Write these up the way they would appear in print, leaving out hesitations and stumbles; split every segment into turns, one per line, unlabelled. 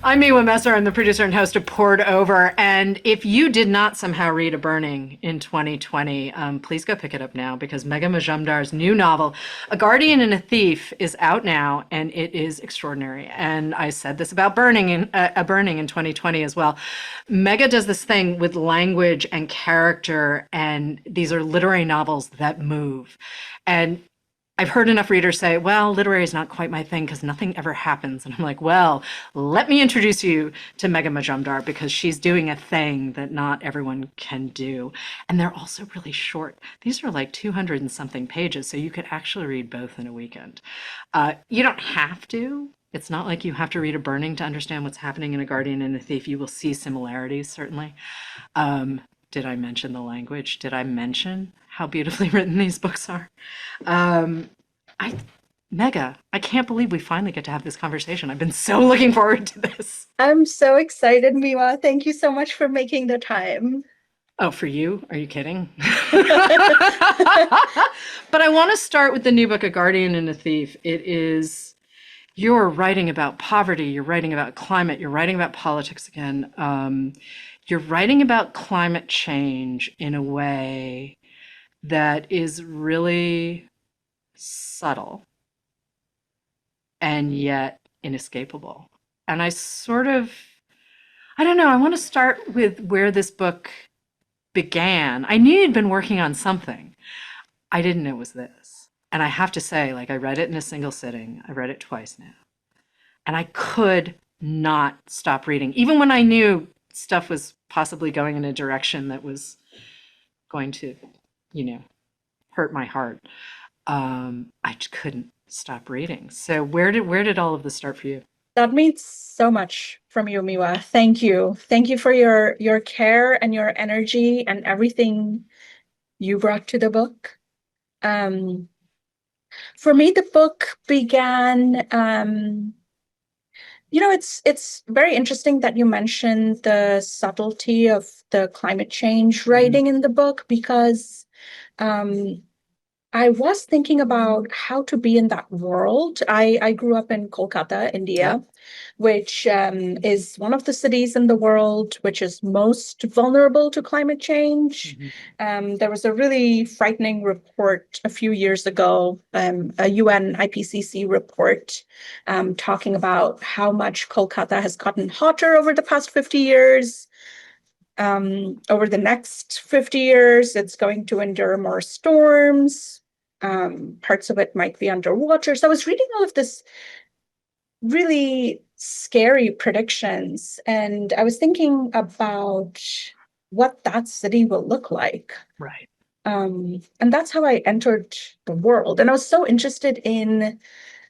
I'm Miwa Messer. I'm the producer and host of Poured Over. And if you did not somehow read A Burning in 2020, please go pick it up now because Megha Majumdar's new novel, A Guardian and a Thief, is out now and it is extraordinary. And I said this about A Burning in 2020 as well. Megha does this thing with language and character, and these are literary novels that move. And I've heard enough readers say, well, literary is not quite my thing because nothing ever happens. And I'm like, well, let me introduce you to Megha Majumdar because she's doing a thing that not everyone can do. And they're also really short. These are like 200 and something pages, so you could actually read both in a weekend. You don't have to. It's not like you have to read A Burning to understand what's happening in A Guardian and a Thief. You will see similarities, certainly. Did I mention the language? Did I mention how beautifully written these books are? I, Megha, I can't believe we finally get to have this conversation. I've been so looking forward to this.
I'm so excited, Miwa. Thank you so much for making the time.
Oh, for you? Are you kidding? But I want to start with the new book, A Guardian and a Thief. It is, you're writing about poverty, you're writing about climate, you're writing about politics again. You're writing about climate change in a way that is really subtle and yet inescapable. And I don't know, I want to start with where this book began. I knew you'd been working on something. I didn't know it was this. And I have to say, like, I read it in a single sitting. I read it twice now. And I could not stop reading, even when I knew stuff was possibly going in a direction that was going to, you know, hurt my heart. I just couldn't stop reading. So where did all of this start for you?
That means so much from you, Miwa. Thank you. Thank you for your care and your energy and everything you brought to the book. Um, for me, the book began, it's very interesting that you mentioned the subtlety of the climate change
Mhm.
writing in the book because um, I was thinking about how to be in that world. I grew up in Kolkata, India,
Yep.
which is one of the cities in the world which is most vulnerable to climate change.
Mhm.
There was a really frightening report a few years ago, a UN IPCC report talking about how much Kolkata has gotten hotter over the past 50 years. Over the next 50 years, it's going to endure more storms. Parts of it might be underwater. So I was reading all of this really scary predictions, and I was thinking about what that city will look like.
Right.
And that's how I entered the world. And I was so interested in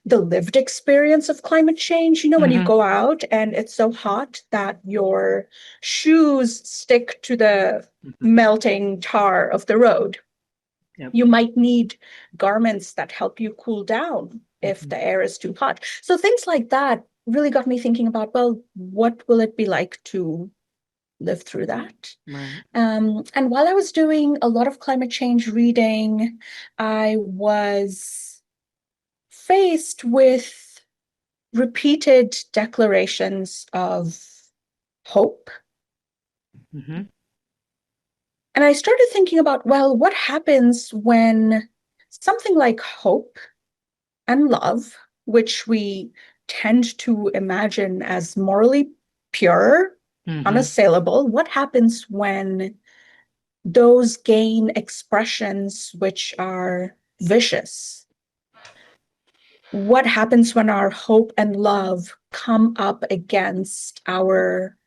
the lived experience of climate change. You know, when you
Hmm.
go out and it's so hot that your shoes stick to the
Hmm.
melting tar of the road.
Yep.
You might need garments that help you cool down if
Hmm.
the air is too hot. So things like that really got me thinking about, well, what will it be like to live through that?
Right.
And while I was doing a lot of climate change reading, I was faced with repeated declarations of hope.
Hmm.
And I started thinking about, well, what happens when something like hope and love, which we tend to imagine as morally pure,
Hmm.
unassailable, what happens when those gain expressions which are vicious? What happens when our hope and love come up against our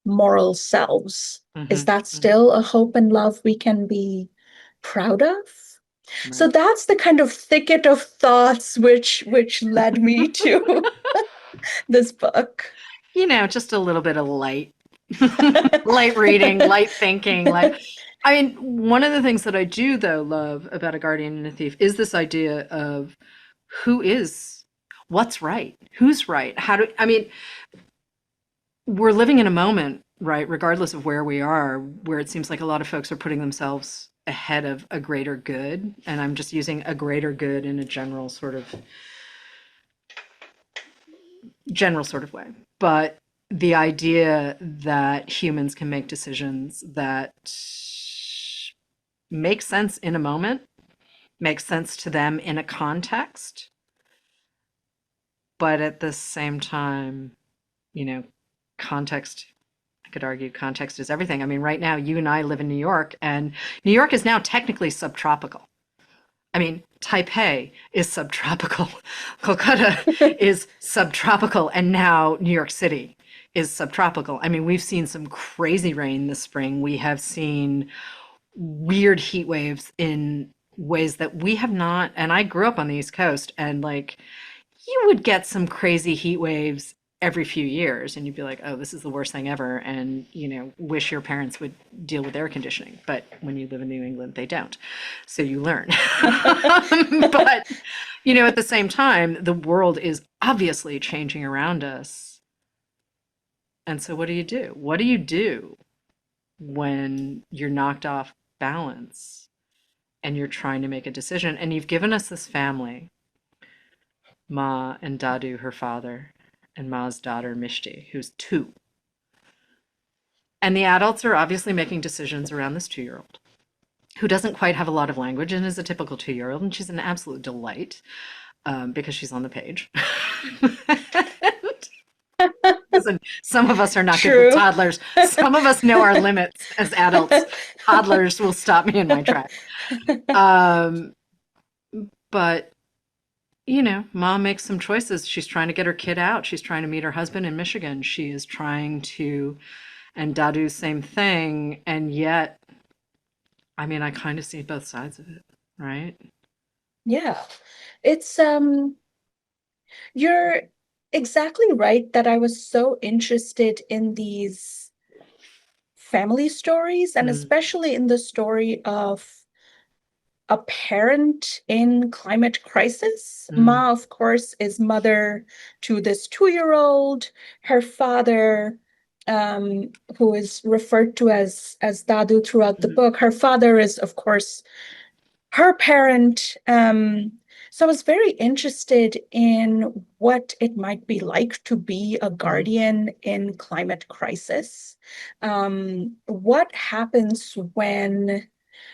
moral selves? Is
Hmm.
that
Hmm.
still a hope and love we can be proud of? So
Right.
that's the kind of thicket of thoughts which led me to this book.
Just a little bit of light reading, light thinking, I mean, one of the things that I do though love about A Guardian and a Thief is this idea of who is what's right, who's right, I mean, we're living in a moment, right, regardless of where we are, where it seems like a lot of folks are putting themselves ahead of a greater good. And I'm just using a greater good in a general sort of way. But the idea that humans can make decisions that make sense in a moment, make sense to them in a context, but at the same time, you know, context, I could argue context is everything. I mean, right now, you and I live in New York, and New York is now technically subtropical. I mean, Taipei is subtropical, Kolkata is subtropical, and now New York City is subtropical. I mean, we've seen some crazy rain this spring. We have seen weird heat waves in ways that we have not. And I grew up on the East Coast, and like you would get some crazy heat waves every few years, and you'd be like, oh, this is the worst thing ever. And, wish your parents would deal with air conditioning. But when you live in New England, they don't. So you learn. But, at the same time, the world is obviously changing around us. And so what do you do? What do you do when you're knocked off balance and you're trying to make a decision? And you've given us this family, Ma and Dadu, her father, and Ma's daughter, Mishti, who's 2. And the adults are obviously making decisions around this 2-year-old who doesn't quite have a lot of language and is a typical 2-year-old. And she's an absolute delight because she's on the page. Listen, some of us are not good with toddlers. Some of us know our limits as adults. Toddlers will stop me in my tracks. But Mom makes some choices. She's trying to get her kid out. She's trying to meet her husband in Michigan. She is trying to, and Dadu, same thing. And yet, I mean, I kind of see both sides of it, right?
Yeah. It's, you're exactly right that I was so interested in these family stories, and especially in the story of a parent in climate crisis. Ma, of course, is mother to this 2-year-old. Her father, who is referred to as Dadu throughout the book, her father is, of course, her parent. So I was very interested in what it might be like to be a guardian in climate crisis. What happens when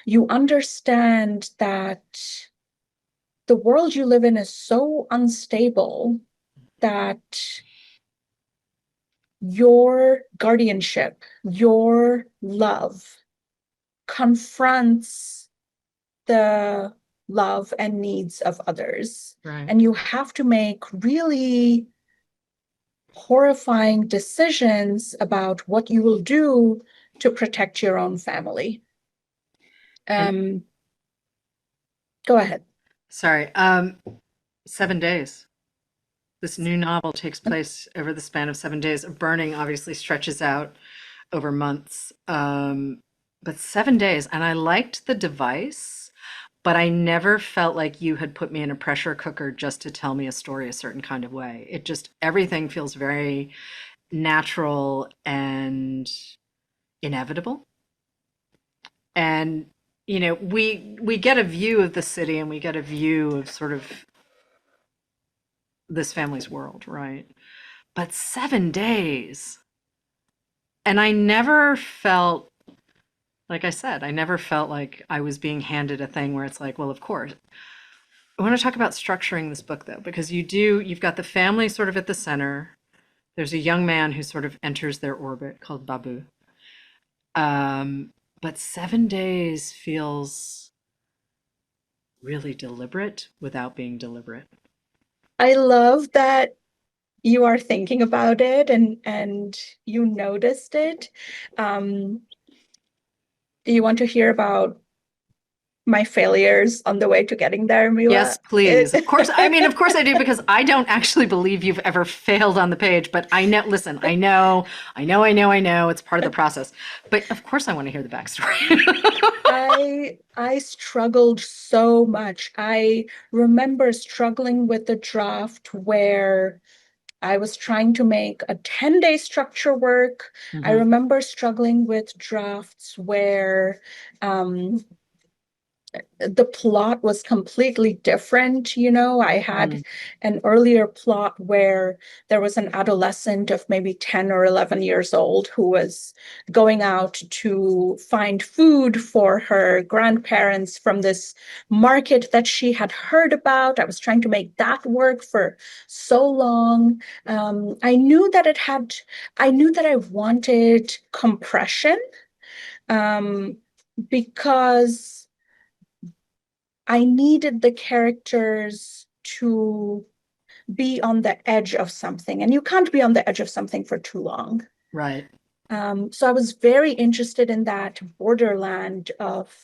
you understand that the world you live in is so unstable that your guardianship, your love confronts the love and needs of others.
Right.
And you have to make really horrifying decisions about what you will do to protect your own family. Go ahead.
Sorry. 7 days. This new novel takes place over the span of 7 days. Burning obviously stretches out over months. But 7 days. And I liked the device, but I never felt like you had put me in a pressure cooker just to tell me a story a certain kind of way. It just, everything feels very natural and inevitable. And we get a view of the city, and we get a view of sort of this family's world, right? But 7 days. And I never felt, like I said, I never felt like I was being handed a thing where it's like, well, of course. I want to talk about structuring this book, though, because you've got the family sort of at the center. There's a young man who sort of enters their orbit called Babu. But 7 days feels really deliberate without being deliberate.
I love that you are thinking about it and you noticed it. Do you want to hear about my failures on the way to getting there, Miwa?
Yes, please. Of course. I mean, of course I do, because I don't actually believe you've ever failed on the page, but I know, listen, I know, it's part of the process, but of course I want to hear the backstory.
I struggled so much. I remember struggling with the draft where I was trying to make a 10-day structure work. I remember struggling with drafts where the plot was completely different. I had
Mm,
an earlier plot where there was an adolescent of maybe 10 or 11 years old who was going out to find food for her grandparents from this market that she had heard about. I was trying to make that work for so long. I knew that I wanted compression, um, because I needed the characters to be on the edge of something, and you can't be on the edge of something for too long.
right.
So I was very interested in that borderland of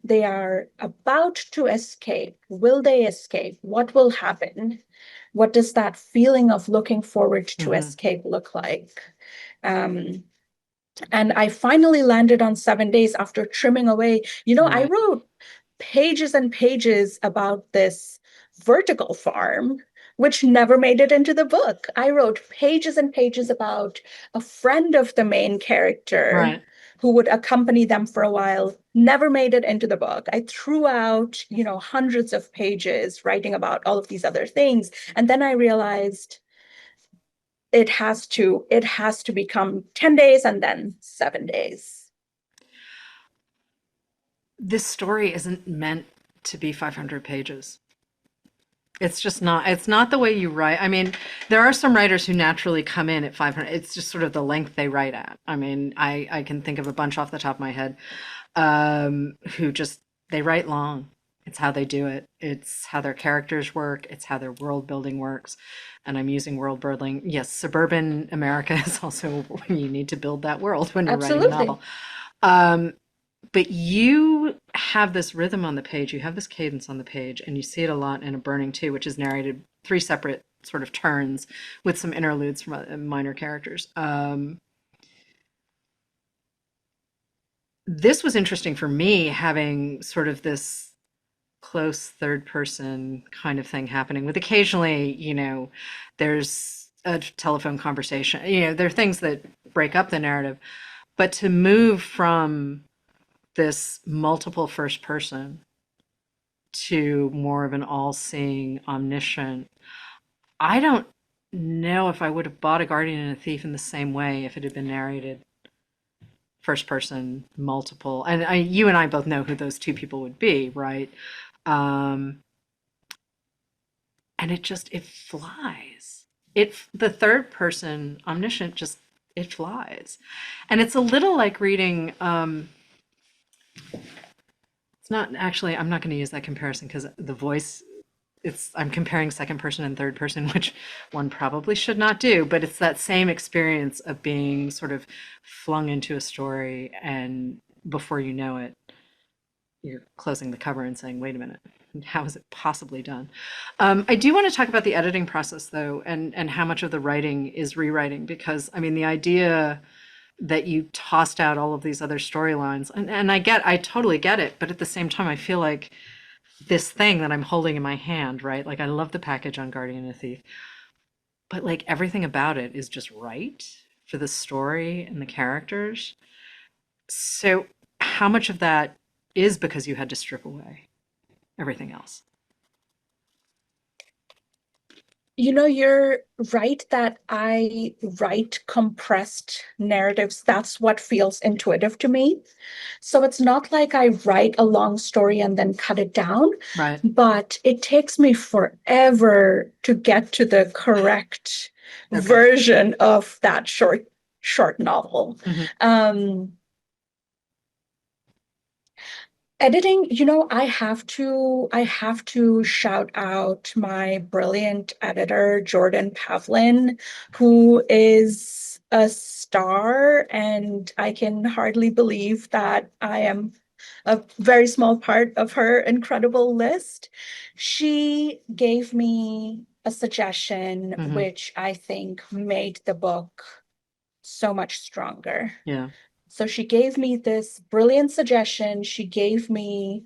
they are about to escape. Will they escape? What will happen? What does that feeling of looking forward to
Hmm.
escape look like? Um, and I finally landed on 7 days after trimming away. I
Right.
wrote pages and pages about this vertical farm, which never made it into the book. I wrote pages and pages about a friend of the main character
Right.
who would accompany them for a while, never made it into the book. I threw out, hundreds of pages writing about all of these other things. And then I realized it has to become 10 days and then 7 days.
This story isn't meant to be 500 pages. It's just not, it's not the way you write. I mean, there are some writers who naturally come in at 500. It's just sort of the length they write at. I mean, I can think of a bunch off the top of my head, who just, they write long. It's how they do it. It's how their characters work. It's how their world building works. And I'm using world building. Yes, suburban America is also when you need to build that world when you're writing a
Absolutely.
novel. Um, but you have this rhythm on the page, you have this cadence on the page, and you see it a lot in A Burning too, which is narrated three separate sort of turns with some interludes from minor characters. This was interesting for me, having sort of this close third person kind of thing happening with occasionally, there's a telephone conversation. There are things that break up the narrative, but to move from this multiple first person to more of an all-seeing, omniscient. I don't know if I would have bought A Guardian and a Thief in the same way if it had been narrated first person, multiple. And you and I both know who those two people would be, right? Um, and it flies. The third person, omniscient, just it flies, and it's a little like reading. It's not actually. I'm not going to use that comparison because the voice I'm comparing second person and third person, which one probably should not do, but it's that same experience of being sort of flung into a story, and before you know it, you're closing the cover and saying, wait a minute, how is it possibly done? I do want to talk about the editing process though, and how much of the writing is rewriting, because I mean, the idea that you tossed out all of these other storylines, and I totally get it, but at the same time, I feel like this thing that I'm holding in my hand, right? Like I love the package on Guardian and Thief, but like everything about it is just right for the story and the characters. So how much of that is because you had to strip away everything else?
You're right that I write compressed narratives. That's what feels intuitive to me. So it's not like I write a long story and then cut it down,
Right.
but it takes me forever to get to the correct
Okay.
version of that short novel.
Hmm.
Um, Editing, I have to shout out my brilliant editor, Jordan Pavlin, who is a star, and I can hardly believe that I am a very small part of her incredible list. She gave me a suggestion
Hmm.
which I think made the book so much stronger.
Yeah.
So she gave me this brilliant suggestion. She gave me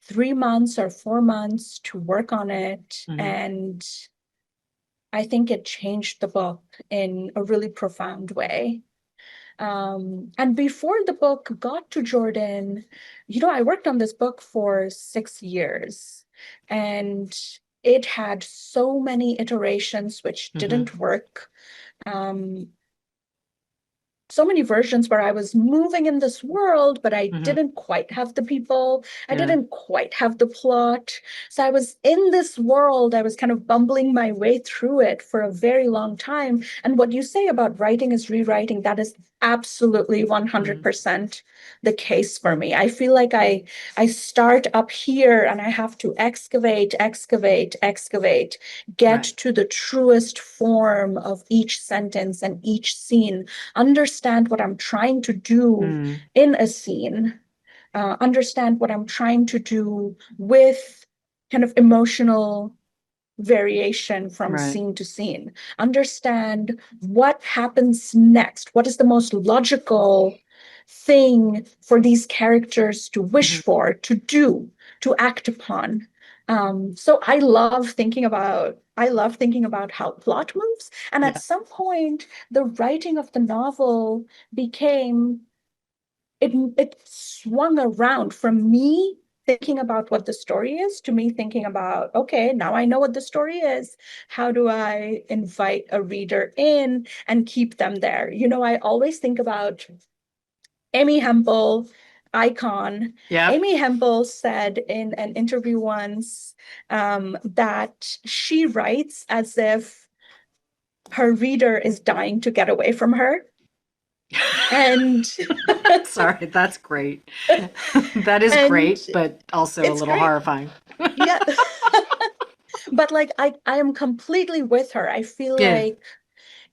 3 months or 4 months to work on it.
Hmm.
And I think it changed the book in a really profound way. And before the book got to Jordan, I worked on this book for 6 years, and it had so many iterations which
Hmm.
didn't work. Um, so many versions where I was moving in this world, but I
Hmm.
didn't quite have the people. I
Yeah.
didn't quite have the plot. So I was in this world. I was kind of bumbling my way through it for a very long time. And what you say about writing is rewriting, that is absolutely
Hmm.
100% the case for me. I feel like I start up here and I have to excavate, excavate, excavate, get
Right.
to the truest form of each sentence and each scene, understand what I'm trying to do
Mm.
in a scene, understand what I'm trying to do with kind of emotional variation from
Right.
scene to scene, understand what happens next, what is the most logical thing for these characters to wish
Hmm.
for, to do, to act upon. So I love thinking about how plot moves. And at
Yeah.
some point, the writing of the novel became it swung around from me thinking about what the story is to me thinking about, okay, now I know what the story is. How do I invite a reader in and keep them there? I always think about Amy Hempel, icon.
Yep.
Amy Hempel said in an interview once that she writes as if her reader is dying to get away from her. And
Sorry, that's great. That is
and
great, but also a
it's
little
great.
horrifying.
Yeah. But like I am completely with her. I feel
Yeah.
like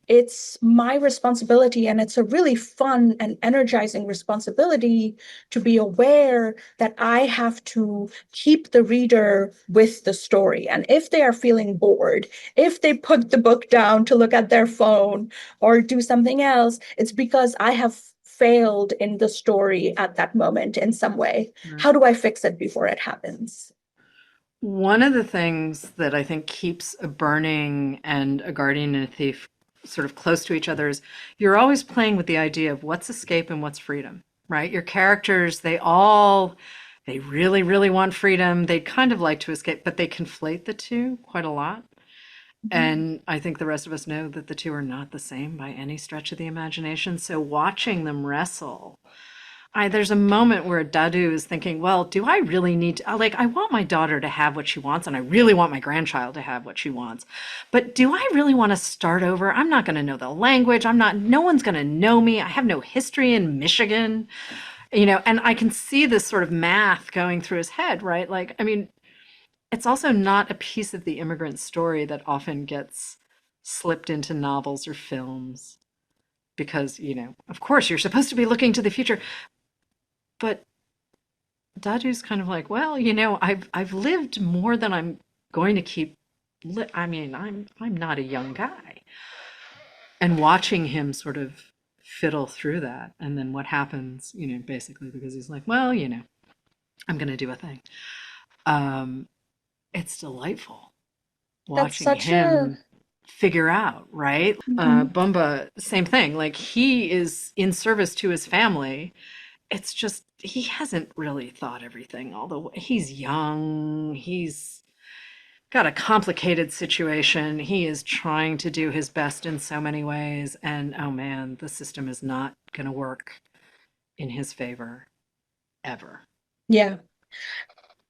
it's my responsibility, and it's a really fun and energizing responsibility to be aware that I have to keep the reader with the story. And if they are feeling bored, if they put the book down to look at their phone or do something else, it's because I have failed in the story at that moment in some way.
Right.
How do I fix it before it happens?
One of the things that I think keeps a burning and a guardian and a thief sort of close to each other is you're always playing with the idea of what's escape and what's freedom, right? Your characters, they really, really want freedom. They kind of like to escape, but they conflate the two quite a lot.
Mhm.
And I think the rest of us know that the two are not the same by any stretch of the imagination. So watching them wrestle, there's a moment where Dadu is thinking, well, do I really need to, like, I want my daughter to have what she wants, and I really want my grandchild to have what she wants. But do I really want to start over? I'm not going to know the language. No one's going to know me. I have no history in Michigan, and I can see this sort of math going through his head, right? Like, I mean, it's also not a piece of the immigrant story that often gets slipped into novels or films because, of course, you're supposed to be looking to the future. But Dadu's kind of like, well, I've lived more than I'm going to keep. I mean, I'm not a young guy, and watching him sort of fiddle through that, and then what happens, basically because he's like, well, I'm going to do a thing. Um, it's delightful
That's
watching
such a
him figure out, right?
Mhm.
Bumba, same thing. Like he is in service to his family. It's just he hasn't really thought everything all the way. He's young. He's got a complicated situation. He is trying to do his best in so many ways, and oh man, the system is not going to work in his favor ever.
Yeah.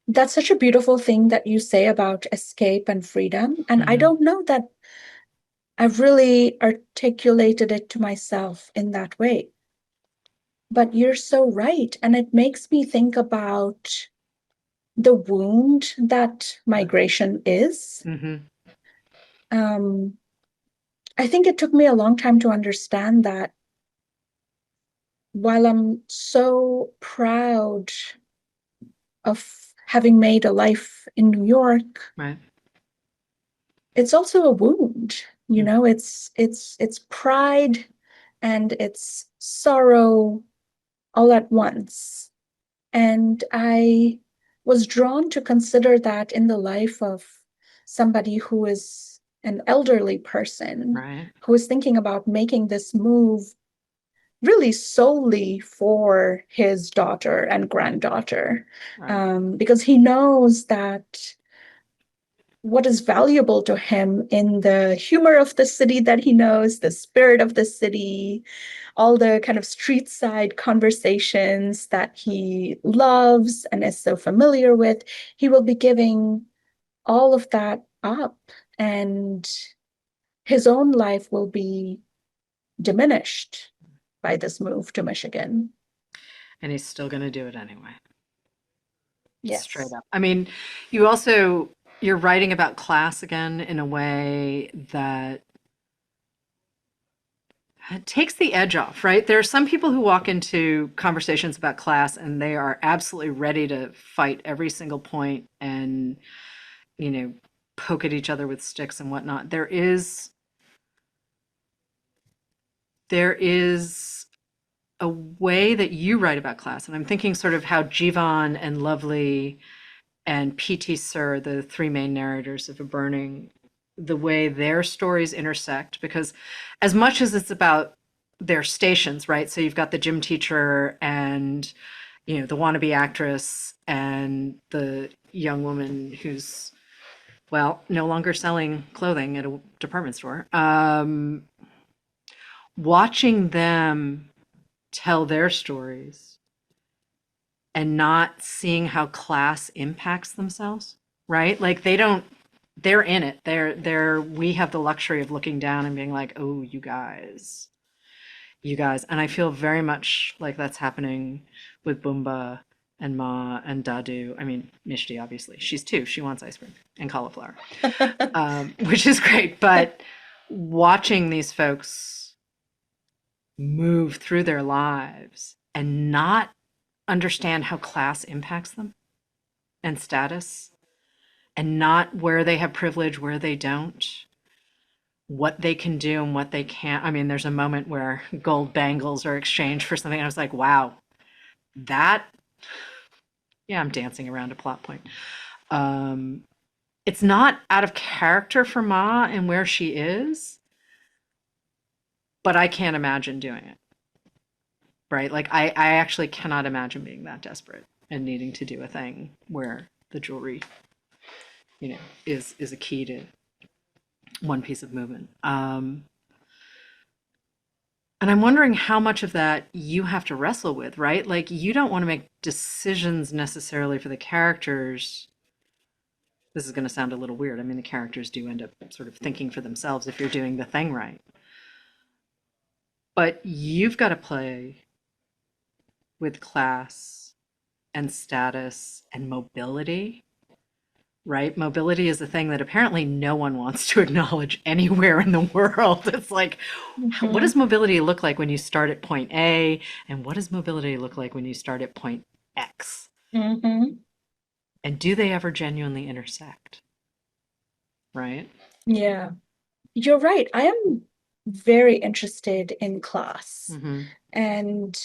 That's such a beautiful thing that you say about escape and freedom. And I
Hmm.
don't know that I've really articulated it to myself in that way. But you're so right. And it makes me think about the wound that migration is.
Hmm.
Um, I think it took me a long time to understand that while I'm so proud of having made a life in New York,
Right.
it's also a wound. It's pride and it's sorrow all at once. And I was drawn to consider that in the life of somebody who is an elderly person
Right.
who is thinking about making this move really solely for his daughter and granddaughter,
Right.
because he knows that what is valuable to him in the humor of the city that he knows, the spirit of the city, all the kind of street side conversations that he loves and is so familiar with, he will be giving all of that up, and his own life will be diminished by this move to Michigan.
And he's still going to do it anyway. Straight
Yes.
up. I mean, you're writing about class again in a way that takes the edge off, right? There are some people who walk into conversations about class and they are absolutely ready to fight every single point and, you know, poke at each other with sticks and whatnot. There is a way that you write about class, and I'm thinking sort of how Jivan and Lovely and P.T. Sir, the three main narrators of A Burning, the way their stories intersect, because as much as it's about their stations, right? So you've got the gym teacher and, you know, the wannabe actress and the young woman who's, well, no longer selling clothing at a department store. Watching them tell their stories and not seeing how class impacts themselves, right? Like they're in it. We have the luxury of looking down and being like, oh, you guys. And I feel very much like that's happening with Boomba and Ma and Dadu. I mean, Mishti, obviously. She's two. She wants ice cream and cauliflower, which is great. But watching these folks move through their lives and not understand how class impacts them and status and not where they have privilege, where they don't, what they can do and what they can't. I mean, there's a moment where gold bangles are exchanged for something. And I was like, wow, that, yeah, I'm dancing around a plot point. Um, it's not out of character for Ma and where she is, but I can't imagine doing it. Right? Like I actually cannot imagine being that desperate and needing to do a thing where the jewelry, you know, is a key to one piece of movement. And I'm wondering how much of that you have to wrestle with, right? Like you don't want to make decisions necessarily for the characters. This is going to sound a little weird. I mean, the characters do end up sort of thinking for themselves if you're doing the thing right. But you've got to play with class and status and mobility, right? Mobility is a thing that apparently no one wants to acknowledge anywhere in the world. It's like, what does
Mhm.
mobility look like when you start at point A? And what does mobility look like when you start at point X?
Mhm.
And do they ever genuinely intersect? Right?
Yeah, you're right. I am very interested in class.
Mm-hmm.
And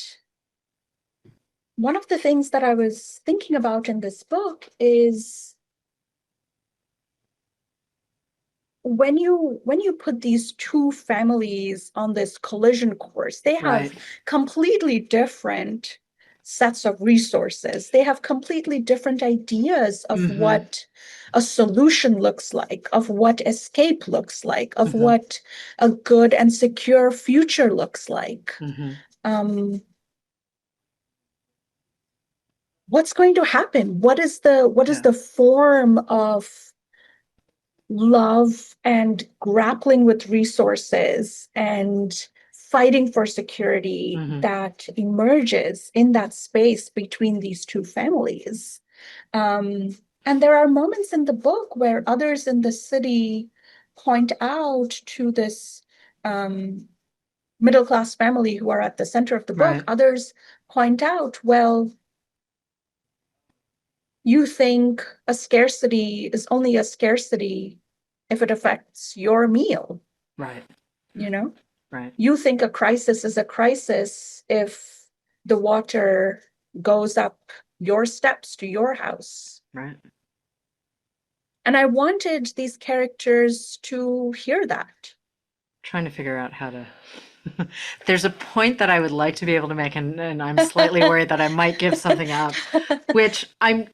one of the things that I was thinking about in this book is when you put these two families on this collision course, they have
Right.
completely different sets of resources. They have completely different ideas of
Mm-hmm.
what a solution looks like, of what escape looks like, of
Mm-hmm.
what a good and secure future looks like.
Mm-hmm.
Um, what's going to happen? What is the
Yeah.
form of love and grappling with resources and fighting for security
Mm-hmm.
that emerges in that space between these two families? Um, and there are moments in the book where others in the city point out to this middle class family who are at the center of the book.
Right.
Others point out, well, you think a scarcity is only a scarcity if it affects your meal,
Right.
you know?
Right.
You think a crisis is a crisis if the water goes up your steps to your house.
Right.
And I wanted these characters to hear that.
Trying to figure out how to There's a point that I would like to be able to make, and I'm slightly worried that I might give something up, which I'm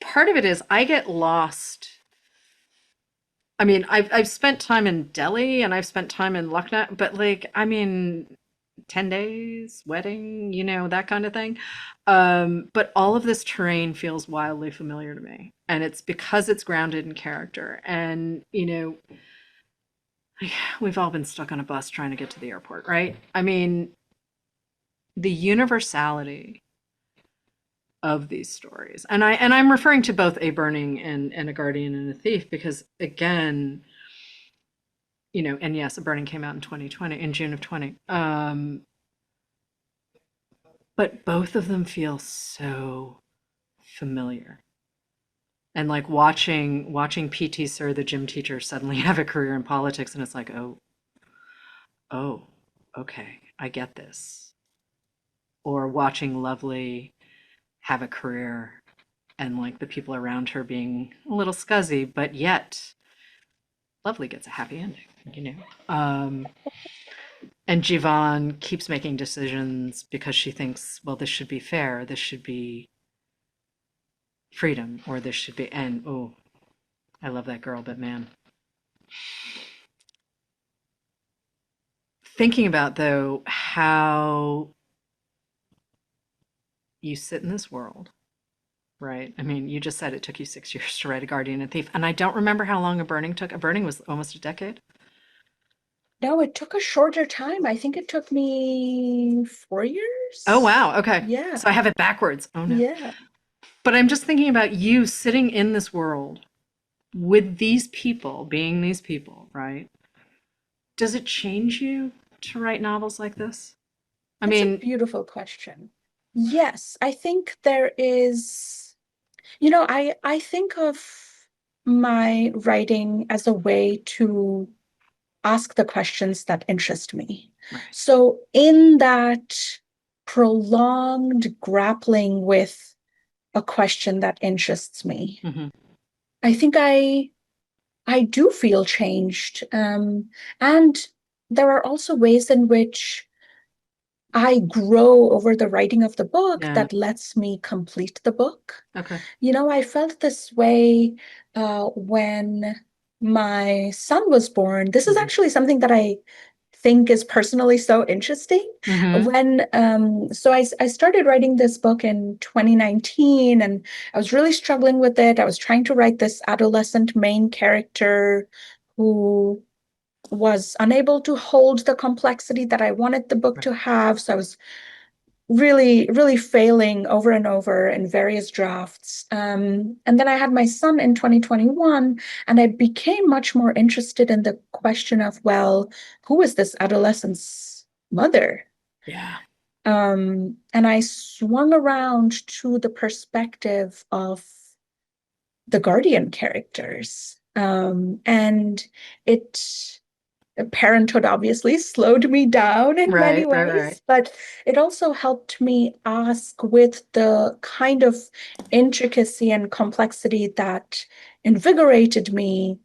part of it is I get lost. I mean, I've spent time in Delhi and I've spent time in Lucknow, but like, I mean, 10 days, wedding, that kind of thing. But all of this terrain feels wildly familiar to me. And it's because it's grounded in character. And, we've all been stuck on a bus trying to get to the airport, right? I mean, the universality of these stories. And I'm referring to both A Burning and A Guardian and a Thief because again, and yes, A Burning came out in 2020, in June of 20. But both of them feel so familiar. And like watching PT Sir, the gym teacher, suddenly have a career in politics, and it's like, oh, okay, I get this. Or watching Lovely have a career and like the people around her being a little scuzzy, but yet Lovely gets a happy ending. And Jivan keeps making decisions because she thinks, well, this should be fair, this should be freedom, or this should be, and oh, I love that girl, but man. Thinking about though how you sit in this world, right? I mean, you just said it took you 6 years to write A Guardian and Thief, and I don't remember how long A Burning took. A Burning was almost a decade.
No, it took a shorter time. I think it took me 4 years.
Oh wow, okay.
Yeah.
So I have it backwards. Oh no.
Yeah.
But I'm just thinking about you sitting in this world with these people, being these people, right? Does it change you to write novels like this? I
That's a
mean,
beautiful question. Yes, I think there is, I think of my writing as a way to ask the questions that interest me.
right.
So in that prolonged grappling with a question that interests me,
Mm-hmm.
I think I do feel changed. And there are also ways in which I grow over the writing of the book
Yeah.
that lets me complete the book.
Okay.
I felt this way when my son was born. This is actually something that I think is personally so interesting.
Mm-hmm.
I started writing this book in 2019, and I was really struggling with it. I was trying to write this adolescent main character who was unable to hold the complexity that I wanted the book to have. So I was really, really failing over and over in various drafts. And then I had my son in 2021, and I became much more interested in the question of, well, who is this adolescent's mother?
Yeah.
And I swung around to the perspective of the Guardian characters. And it parenthood obviously slowed me down in many ways, but it also helped me ask with the kind of intricacy and complexity that invigorated me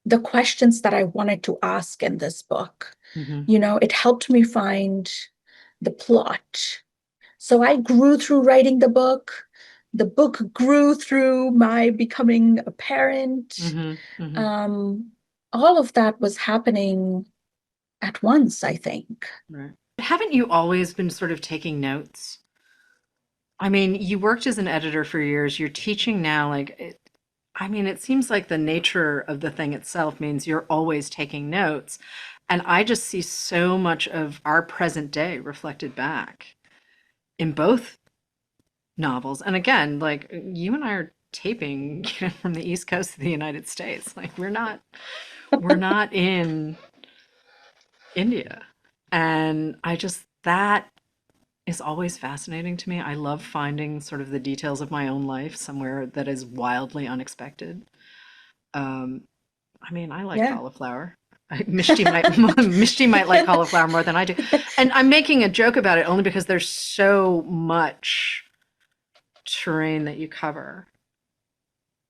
the questions that I wanted to ask in this book.
Mm-hmm.
It helped me find the plot. So I grew through writing the book. The book grew through my becoming a parent.
Mm-hmm. Mm-hmm.
All of that was happening at once, I think.
Right. Haven't you always been sort of taking notes? I mean, you worked as an editor for years. You're teaching now. I mean, it seems like the nature of the thing itself means you're always taking notes. And I just see so much of our present day reflected back in both novels. And again, like you and I are taping, from the East Coast of the United States. Like we're not in India. And that is always fascinating to me. I love finding sort of the details of my own life somewhere that is wildly unexpected. Um, I mean, I like cauliflower. Mishti might like cauliflower more than I do. And I'm making a joke about it only because there's so much terrain that you cover.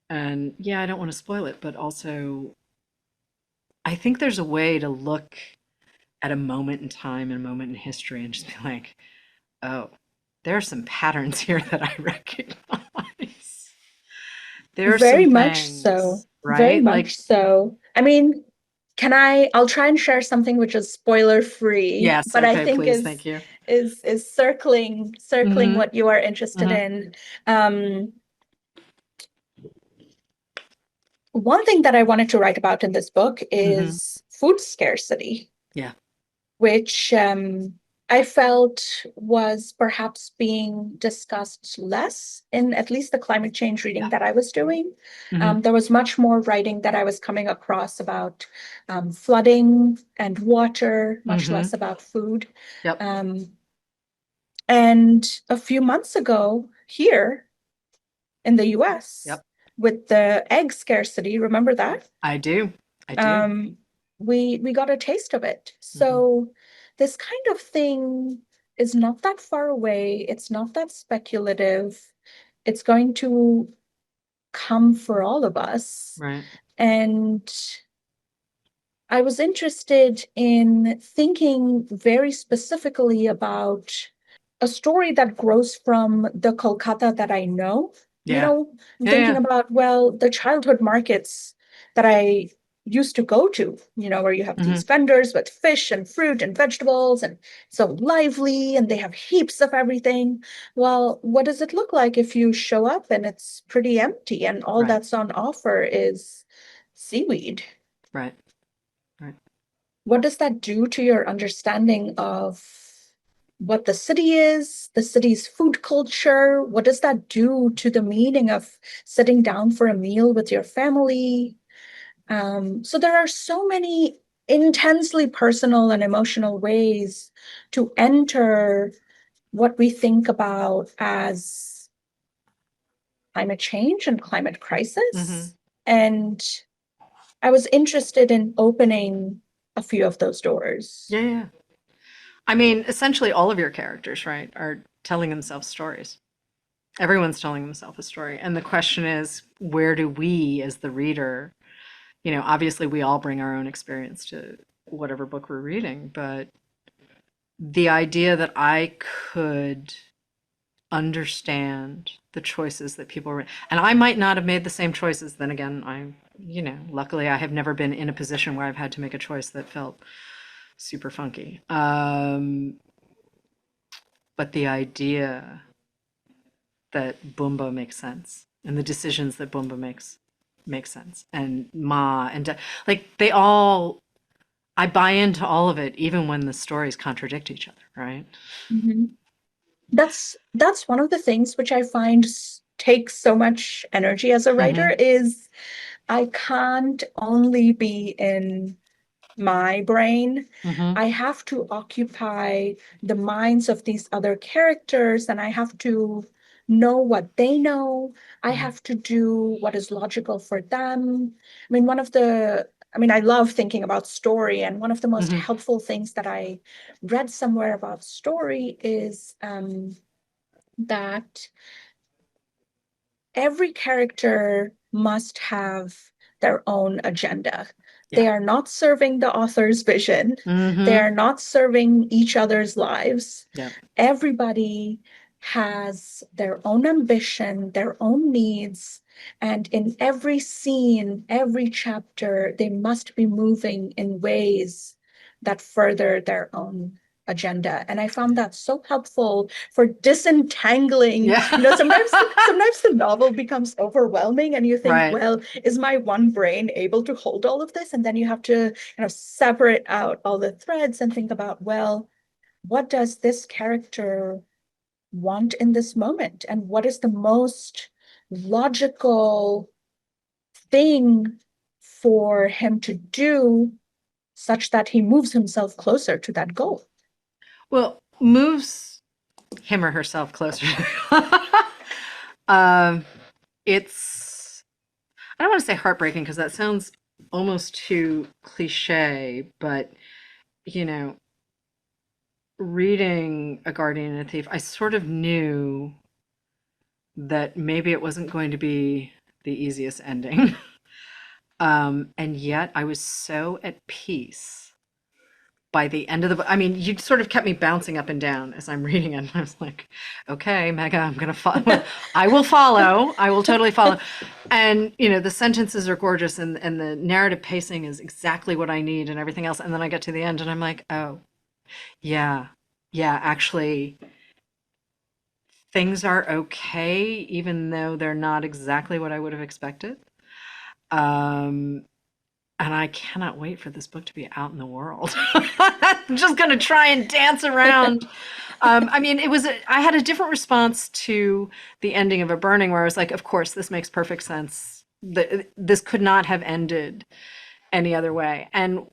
And yeah, I don't want to spoil it, but also I think there's a way to look at a moment in time and a moment in history and just be like, oh, there are some patterns here that I recognize. There are
Very
some
much so.
things,
Very
right? Like,
much so. I mean, I'll try and share something which is spoiler free,
yes,
but I
okay,
think
please, thank you.
is circling
Mm-hmm.
what you are interested
Mm-hmm.
in. Um, One thing that I wanted to write about in this book
Mm-hmm.
is food scarcity,
Yeah.
which I felt was perhaps being discussed less in at least the climate change reading
Yeah.
that I was doing.
Mm-hmm.
There was much more writing that I was coming across about flooding and water, much
Mm-hmm.
less about food.
Yep.
Um, and a few months ago, here in the US,
Yep.
with the egg scarcity, remember that?
I do. I do.
um, we got a taste of it.
Mm-hmm.
So this kind of thing is not that far away. It's not that speculative. It's going to come for all of us.
Right.
And I was interested in thinking very specifically about a story that grows from the Kolkata that I know.
Yeah.
I'm
Yeah.
thinking
Yeah.
about, well, the childhood markets that I used to go to, where you have
Mm-hmm.
these vendors with fish and fruit and vegetables and so lively and they have heaps of everything. Well, what does it look like if you show up and it's pretty empty and all
Right.
that's on offer is seaweed?
Right. Right.
What does that do to your understanding of what the city is, the city's food culture? What does that do to the meaning of sitting down for a meal with your family? So there are so many intensely personal and emotional ways to enter what we think about as climate change and climate
Mm-hmm.
crisis. And I was interested in opening a few of those doors.
Yeah. Yeah. I mean, essentially all of your characters, right, are telling themselves stories. Everyone's telling themselves a story. And the question is, where do we as the reader, obviously we all bring our own experience to whatever book we're reading, but the idea that I could understand the choices that people were, and I might not have made the same choices. Then again, luckily I have never been in a position where I've had to make a choice that felt super funky. But the idea that Bumba makes sense and the decisions that Bumba makes make sense, and Ma and like they all, I buy into all of it even when the stories contradict each other, right?
Mhm. That's one of the things which I find takes so much energy as a writer
Mm-hmm.
is I can't only be in my brain.
Mm-hmm.
I have to occupy the minds of these other characters and I have to know what they know. I
Mm-hmm.
have to do what is logical for them. I love thinking about story, and one of the most
Mm-hmm.
helpful things that I read somewhere about story is that every character must have their own agenda.
Yeah.
They are not serving the author's vision. They
Mm-hmm.
are not serving each other's lives.
Yeah.
Everybody has their own ambition, their own needs. And in every scene, every chapter, they must be moving in ways that further their own agenda. And I found that so helpful for disentangling.
Yeah.
Sometimes the novel becomes overwhelming and you think,
Right.
well, is my one brain able to hold all of this? And then you have to separate out all the threads and think about, well, what does this character want in this moment? And what is the most logical thing for him to do such that he moves himself closer to that goal?
Well, moves him or herself closer. um, it's, I don't want to say heartbreaking because that sounds almost too cliche, but you know, reading A Guardian and a Thief, I sort of knew that maybe it wasn't going to be the easiest ending. And yet I was so at peace by the end of the book. I mean, you sort of kept me bouncing up and down as I'm reading it. And I was like, okay, Megha, I'm going to follow. I will follow. I will totally follow. And, the sentences are gorgeous and the narrative pacing is exactly what I need and everything else. And then I get to the end and I'm like, oh, yeah, yeah, actually, things are okay, even though they're not exactly what I would have expected. Um, and I cannot wait for this book to be out in the world. I'm just going to try and dance around. I mean, I had a different response to the ending of A Burning, where I was like, of course, this makes perfect sense. This could not have ended any other way. And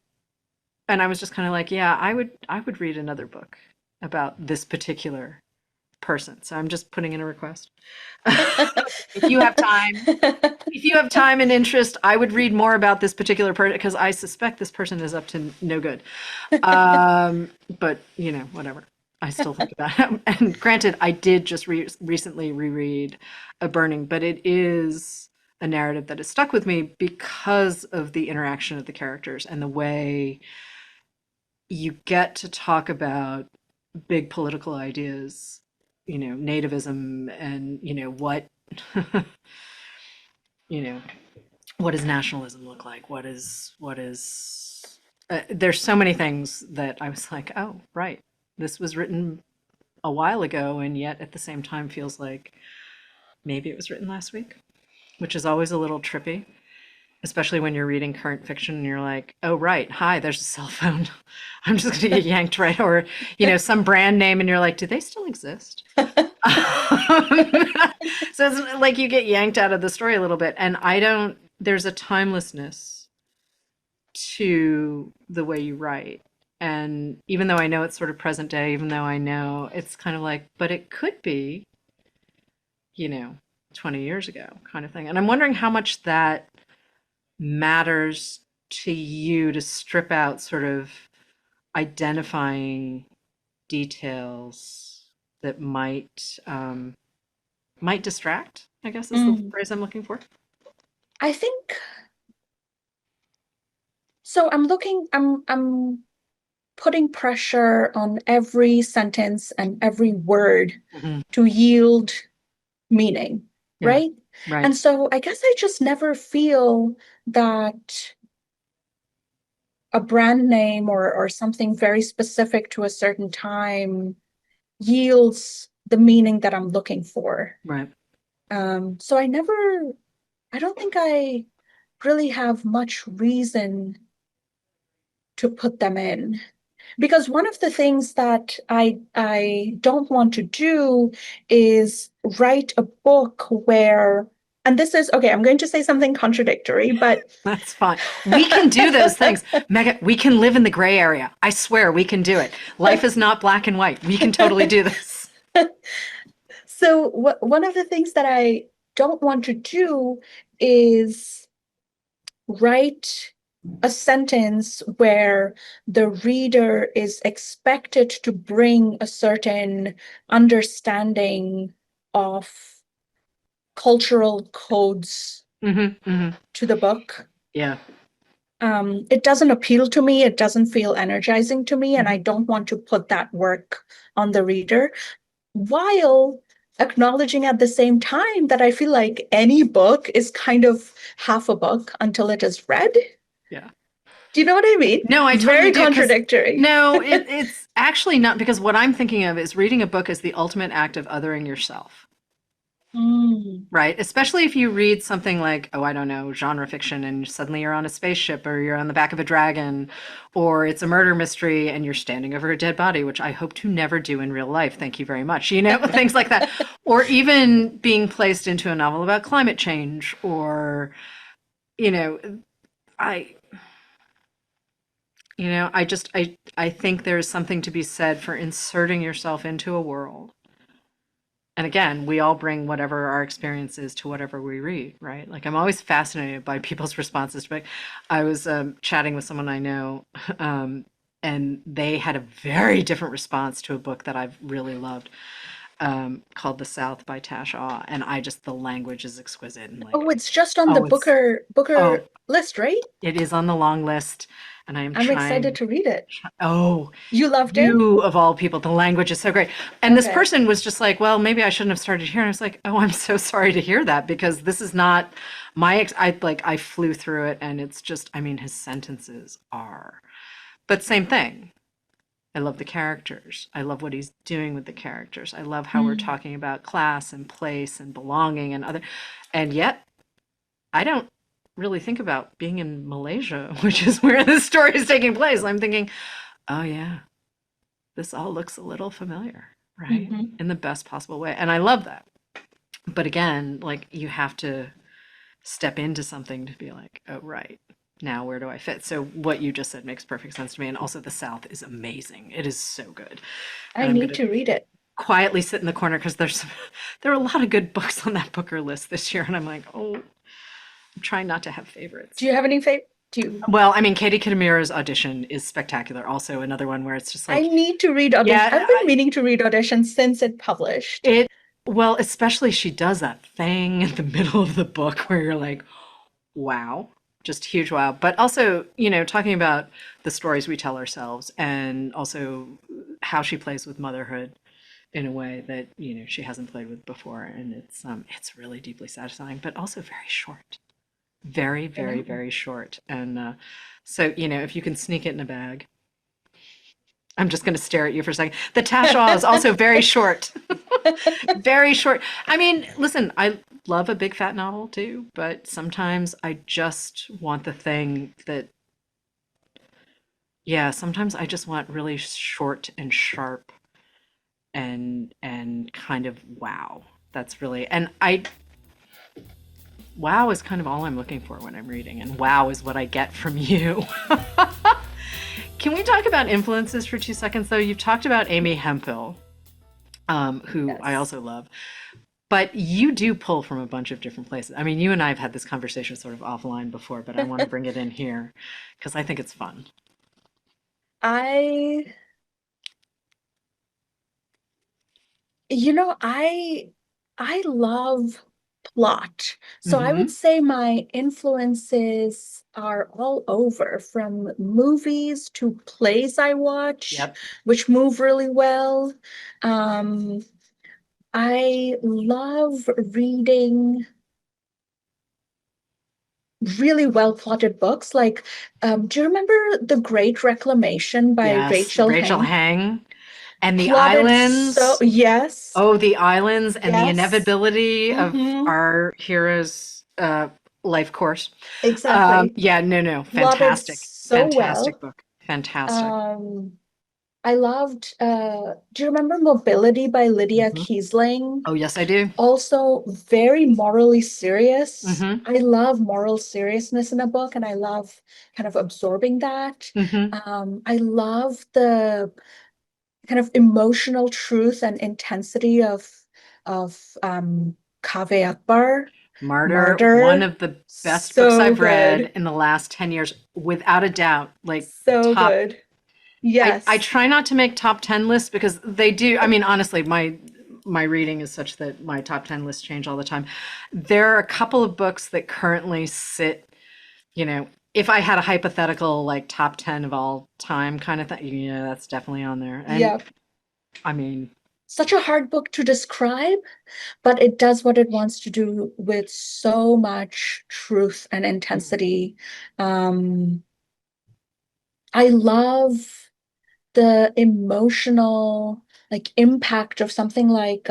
I was just kind of like, yeah, I would read another book about this particular person. So I'm just putting in a request. If you have time, if you have time and interest, I would read more about this particular person because I suspect this person is up to no good. But whatever. I still think about it. And granted, I did just recently reread A Burning, but it is a narrative that has stuck with me because of the interaction of the characters and the way you get to talk about big political ideas, nativism and, you know, what does nationalism look like? There's so many things that I was like, oh, right. This was written a while ago, and yet at the same time feels like maybe it was written last week, which is always a little trippy, especially when you're reading current fiction and you're like, oh, right, hi, there's a cell phone. I'm just going to get yanked right. Or, some brand name, and you're like, do they still exist? So it's like you get yanked out of the story a little bit. And there's a timelessness to the way you write. And even though I know it's sort of present day, even though I know it's kind of like, but it could be, 20 years ago kind of thing. And I'm wondering how much that matters to you to strip out sort of identifying details that might distract, I guess is the phrase I'm looking for.
I think so. I'm putting pressure on every sentence and every word to yield meaning,
Yeah,
right?
right.
And so I guess I just never feel that a brand name or something very specific to a certain time yields the meaning that I'm looking for.
Right.
So I don't think I really have much reason to put them in. Because one of the things that I don't want to do is write a book where, and this is okay, I'm going to say something contradictory, but
That's fine. We can do those things. Megha, we can live in the gray area. I swear we can do it. Life is not black and white. We can totally do this.
So one of the things that I don't want to do is write a sentence where the reader is expected to bring a certain understanding of cultural codes to the book.
Yeah.
It doesn't appeal to me. It doesn't feel energizing to me. And I don't want to put that work on the reader while acknowledging at the same time that I feel like any book is kind of half a book until it is read.
Yeah.
Do you know what I mean?
No, I totally
Very
do. 'Cause-
contradictory.
No, it's actually not, because what I'm thinking of is reading a book as the ultimate act of othering yourself. Right? Especially if you read something like, oh, I don't know, genre fiction, and suddenly you're on a spaceship or you're on the back of a dragon, or it's a murder mystery and you're standing over a dead body, which I hope to never do in real life. Thank you very much. Things like that. Or even being placed into a novel about climate change, or, I I think there's something to be said for inserting yourself into a world. And again, we all bring whatever our experience is to whatever we read, right? Like, I'm always fascinated by people's responses. But I was chatting with someone I know, and they had a very different response to a book that I've really loved. called The South by Tash Aw, and the language is exquisite and
Oh,
like,
it's just on the
oh, it's
Booker
oh,
list, right?
it is on the long list, and I am
I'm excited
trying.
to read it.
Oh,
You loved it?
you of all people, the language is so great. And this
Okay.
person was just like, well, maybe I shouldn't have started here. And I was like, oh, I'm so sorry to hear that because this is not I flew through it and it's just, I mean, his sentences are, but same thing. I love the characters. I love what he's doing with the characters. I love how we're
Mm.
talking about class and place and belonging and other, and yet I don't really think about being in Malaysia, which is where the story is taking place. I'm thinking, oh yeah, this all looks a little familiar, right?
Hmm.
In the best possible way. And I love that. But again, like you have to step into something to be like, oh, right. Now, where do I fit? So, what you just said makes perfect sense to me. And also, the South is amazing. It is so good.
I
And I'm going
need
to
to read it.
quietly sit in the corner because there are a lot of good books on that Booker list this year. And I'm like, oh, I'm trying not to have favorites.
Do you have any favorite? Do you?
Well, I mean, Katie Kitamura's Audition is spectacular. Also, another one where it's just
I
like,
need to read Audition.
yeah,
I've been meaning to read Audition since it published.
it, well, especially she does that thing in the middle of the book where you're like, wow, just huge wow. But also, talking about the stories we tell ourselves and also how she plays with motherhood in a way that, she hasn't played with before. And it's really deeply satisfying, but also very short. Very,
I
very,
know.
very short. And so, if you can sneak it in a bag, I'm just going to stare at you for a second. The Tash Aw is also very short. Very short. I mean, listen, I love a big fat novel too, but sometimes I just want the thing that, yeah, sometimes I just want really short and sharp and kind of wow. That's really, and wow is kind of all I'm looking for when I'm reading, and wow is what I get from you. Can we talk about influences for 2 seconds, though? You've talked about Amy Hemphill, who I
Yes.
also love. But you do pull from a bunch of different places. I mean, you and I have had this conversation sort of offline before, but I want to bring it in here because I think it's fun.
I, you know, I love plot. So I would
Hmm.
say my influences are all over from movies to plays I watch,
Yep.
which move really well. Um, I love reading really well plotted books. Like, do you remember The Great Reclamation by
Yes.
Rachel
Rachel
Heng?
Heng and the
Plotted so,
islands.
yes,
Oh, the islands and the
yes.
inevitability of
Mm-hmm.
our hero's life course.
Exactly.
Yeah, no, no.
Plotted
Fantastic.
so
Fantastic
well.
book. Fantastic.
Um, I loved, do you remember Mobility by Lydia
Hmm.
Kiesling?
Oh, yes, I do.
Also very morally serious.
Hmm.
I love moral seriousness in a book, and I love kind of absorbing that.
Hmm.
I love the kind of emotional truth and intensity of Kaveh Akbar,
Martyr, one
Martyr.
of the best books
So
I've read
good.
in the last 10 years, without a doubt. Like
So
top,
good.
I
Yes.
try not to make top 10 lists because they do. I mean, honestly, my reading is such that my top 10 lists change all the time. There are a couple of books that currently sit, if I had a hypothetical like top 10 of all time kind of thing, yeah, that's definitely on there. And
Yep.
I mean,
Such a hard book to describe, but it does what it wants to do with so much truth and intensity. Um, I love the emotional impact of something like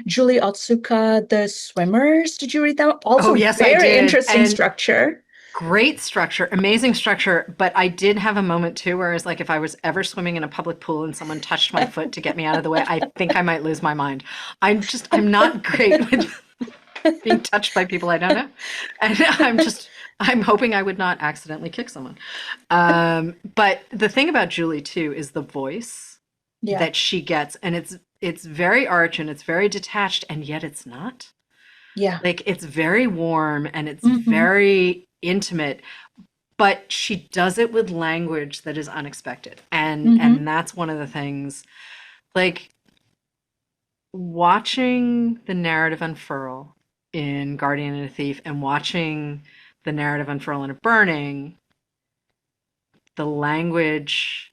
Julie Otsuka, The Swimmers. Did you read that?
oh,
Also
yes, I
very
did.
interesting
And
structure.
great structure, amazing structure, but I did have a moment too where I was like, if I was ever swimming in a public pool and someone touched my foot to get me out of the way, I think I might lose my mind. I'm not great with being touched by people I don't know. And I'm hoping I would not accidentally kick someone. But the thing about Julie too is the voice
Yeah.
that she gets, and it's very arch and it's very detached, and yet it's not.
Yeah.
Like it's very warm and it's
Hmm.
very intimate, but she does it with language that is unexpected. And
Hmm.
that's one of the things, like watching the narrative unfurl in Guardian and a Thief and watching the narrative unfurl in A Burning, the language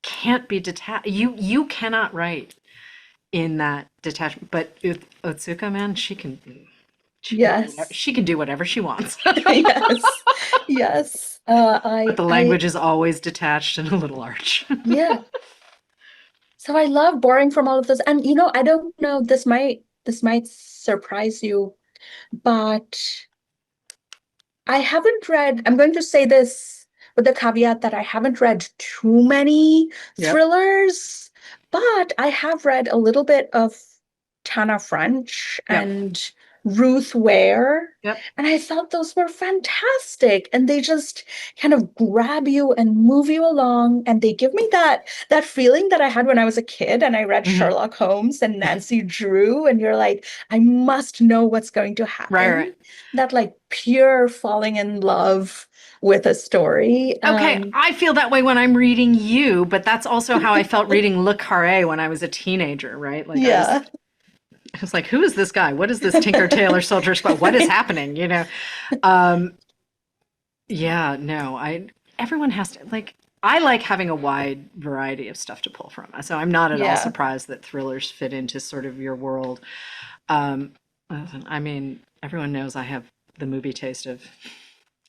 can't be detached. You cannot write in that detachment. But with Otsuka, man,
Yes.
she can do whatever she wants.
Yes. Yes.
But the language is always detached and a little arch.
Yeah. So I love borrowing from all of this. And I don't know, this might surprise you, but I haven't read, I'm going to say this with the caveat that I haven't read too many
Yep.
thrillers, but I have read a little bit of Tana French
Yep.
and Ruth Ware,
Yep.
and I thought those were fantastic. And they just kind of grab you and move you along, and they give me that feeling that I had when I was a kid and I read
Mhm.
Sherlock Holmes and Nancy Drew, and you're like, I must know what's going to
Right,
happen.
right.
That like pure falling in love with a story.
Okay, I feel that way when I'm reading you, but that's also how I felt reading Le Carré when I was a teenager, right? Like
Yeah.
I was like, who is this guy? What is this Tinker Tailor Soldier Squad? What is happening? Um, yeah, no, everyone has to like I like having a wide variety of stuff to pull from. So I'm not at all
Yeah.
surprised that thrillers fit into sort of your world. Um, listen, I mean, everyone knows I have the movie taste of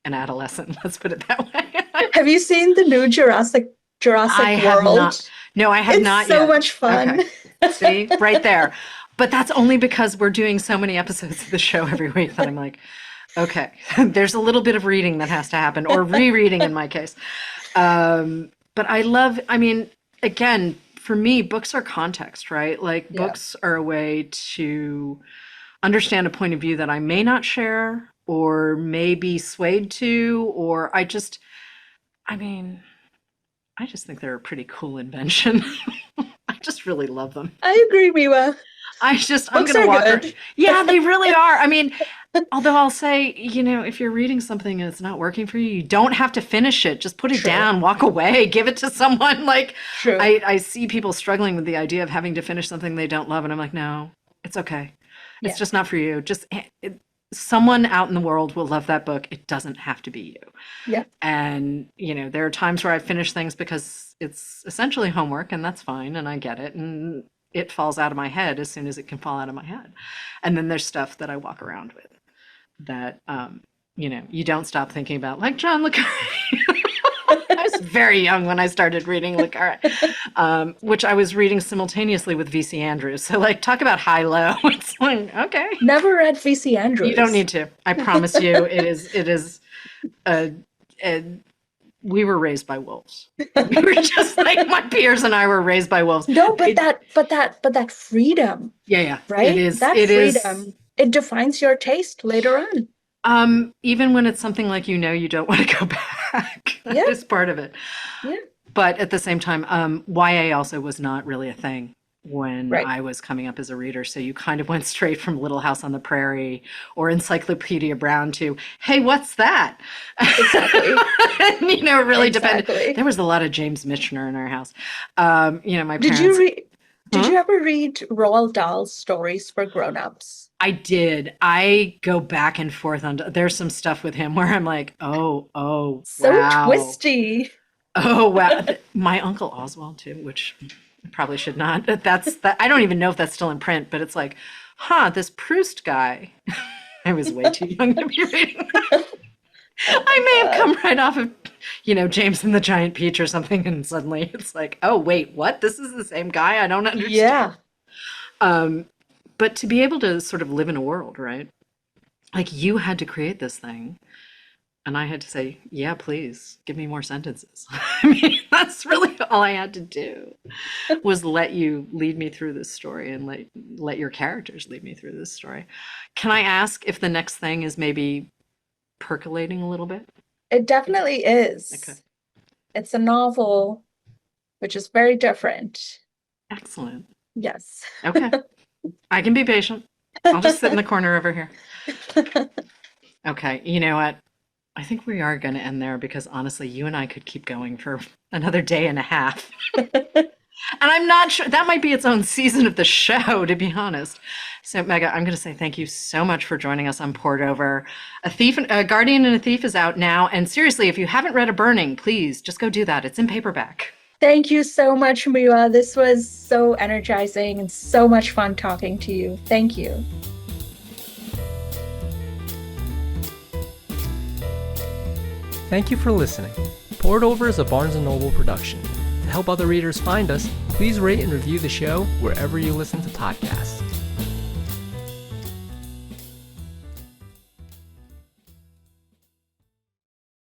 an adolescent, let's put it that way.
Have you seen the new
I
Jurassic
have not.
World?
No, I have
It's
not
so
yet.
much fun.
Okay. See, right there. But that's only because we're doing so many episodes of the show every week that I'm like, okay, there's a little bit of reading that has to happen, or rereading in my case. But I mean, again, for me, books are context, right? Like,
Yeah.
books are a way to understand a point of view that I may not share, or may be swayed to, or I mean, I just think they're a pretty cool invention. I just really love them.
I agree, Miwa.
I'm
Books
going to
are
walk her.
good.
Yeah, they really are. I mean, although I'll say, if you're reading something and it's not working for you, you don't have to finish it. Just put it
True.
down, walk away, give it to someone. Like,
True.
I see people struggling with the idea of having to finish something they don't love. And I'm like, no, it's okay. It's
Yeah.
just not for you. Someone out in the world will love that book. It doesn't have to be you.
Yeah.
And, there are times where I finish things because it's essentially homework, and that's fine, and I get it. And it falls out of my head as soon as it can fall out of my head. And then there's stuff that I walk around with that, you don't stop thinking about, like John Le Carré. I was very young when I started reading Le Carré, which I was reading simultaneously with V.C. Andrews. So, like, talk about high-low. It's like, okay.
Never read V.C.
You don't
Andrews.
need to. I promise you, it is a, we were raised by wolves. We were just like my peers and I were raised by wolves.
No, but that freedom,
Yeah, yeah. It
right?
is.
That
It is.
freedom, it defines your taste later on.
Even when it's something like you don't want to go back. That
Yeah.
is part of it.
Yeah.
But at the same time, YA also was not really a thing when
Right.
I was coming up as a reader. So you kind of went straight from Little House on the Prairie or Encyclopedia Brown to, hey, what's that?
Exactly.
And, it really depended.
Exactly.
There was a lot of James Michener in our house. My
Did you
parents.
read did
Huh?
you ever read Roald Dahl's stories for grown-ups?
I did. I go back and forth on. There's some stuff with him where I'm like, oh,
So
wow.
twisty.
Oh, wow. My Uncle Oswald, too, which I probably should not. That's that. I don't even know if that's still in print, but it's like, this Proust guy. I was way too young to be reading that.
Oh
I
my
may have
God.
come right off of, James and the Giant Peach or something, and suddenly it's like, oh, wait, what? This is the same guy? I don't understand.
Yeah.
But to be able to sort of live in a world, right? Like, you had to create this thing. And I had to say, yeah, please give me more sentences. I mean, that's really all I had to do was let you lead me through this story and let your characters lead me through this story. Can I ask if the next thing is maybe percolating a little bit?
It definitely
Okay.
is. It's a novel, which is very different.
Excellent.
Yes.
Okay. I can be patient. I'll just sit in the corner over here. Okay. You know what? I think we are going to end there because honestly, you and I could keep going for another day and a half. And I'm not sure that might be its own season of the show, to be honest. So, Megha, I'm going to say thank you so much for joining us on Poured Over. A Guardian and a Thief is out now. And seriously, if you haven't read A Burning, please just go do that. It's in paperback.
Thank you so much, Miwa. This was so energizing and so much fun talking to you. Thank you.
Thank you for listening. Poured Over is a Barnes & Noble production. To help other readers find us, please rate and review the show wherever you listen to podcasts.